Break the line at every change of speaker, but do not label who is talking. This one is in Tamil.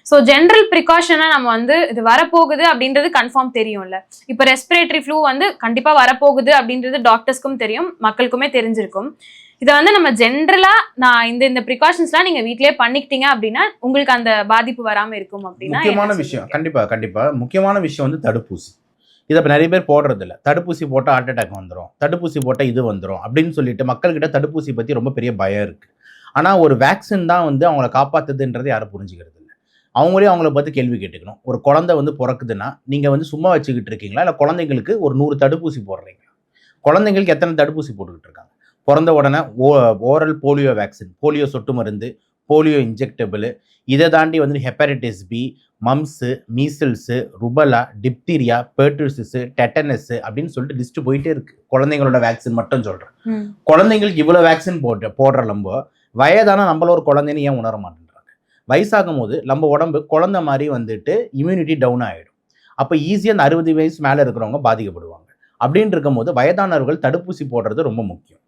ஸோ ஜென்ரல் ப்ரிகாஷனா நம்ம வந்து இது வரப்போகுது அப்படின்றது கன்ஃபார்ம் தெரியும்ல. இப்போ ரெஸ்பிரேட்டரி ஃப்ளூ வந்து கண்டிப்பா வரப்போகுது அப்படின்றது டாக்டர்ஸ்க்கும் தெரியும், மக்களுக்குமே தெரிஞ்சிருக்கும். இதை வந்து நம்ம ஜென்ரலா நான் இந்த ப்ரிகாஷன்ஸ்லாம் நீங்க வீட்லயே பண்ணிக்கிட்டீங்க அப்படின்னா உங்களுக்கு அந்த பாதிப்பு வராம இருக்கும் அப்படின்னா
முக்கியமான விஷயம். கண்டிப்பா முக்கியமான விஷயம் வந்து தடுப்பூசி. இதை இப்போ நிறைய பேர் போடுறது இல்லை. தடுப்பூசி போட்டால் ஹார்ட் அட்டாக் வந்துடும், தடுப்பூசி போட்டால் இது வந்துடும் அப்படின்னு சொல்லிட்டு மக்கள்கிட்ட தடுப்பூசி பற்றி ரொம்ப பெரிய பயம் இருக்குது. ஆனால் ஒரு வேக்சின் தான் வந்து அவங்கள காப்பாற்றுதுன்றது யாரும் புரிஞ்சுக்கிறது இல்லை. அவங்களே அவங்கள பற்றி கேள்வி கேட்டுக்கணும். ஒரு குழந்தை வந்து பிறக்குதுன்னா நீங்கள் வந்து சும்மா வச்சுக்கிட்டு இருக்கீங்களா, இல்லை குழந்தைங்களுக்கு ஒரு 100 தடுப்பூசி போடுறீங்களா? குழந்தைங்களுக்கு எத்தனை தடுப்பூசி போட்டுக்கிட்டு இருக்காங்க? பிறந்த உடனே ஓரல் போலியோ வேக்சின், போலியோ சொட்டு மருந்து, போலியோ இன்ஜெக்டபிள், இதை தாண்டி வந்து hepatitis B, mumps, measles, rubella, diphtheria, pertussis, tetanus அப்படின்னு சொல்லிட்டு லிஸ்ட் போயிட்டே இருக்கு. குழந்தைங்களோட வேக்சின் மட்டும் சொல்றேன். குழந்தைங்களுக்கு இவ்வளவு வேக்சின் போடுற நம்ம வயதான நம்மள ஒரு குழந்தைன்னு ஏன் உணர மாட்டேன்றாங்க? வயசாகும் போது நம்ம உடம்பு குழந்தை மாதிரி வந்துட்டு இம்யூனிட்டி டவுன் ஆகிடும். அப்போ ஈஸியாக அந்த 60 வயசு மேலே இருக்கிறவங்க பாதிக்கப்படுவாங்க. அப்படின்னு இருக்கும் போது வயதானவர்கள் தடுப்பூசி போடுறது ரொம்ப முக்கியம்.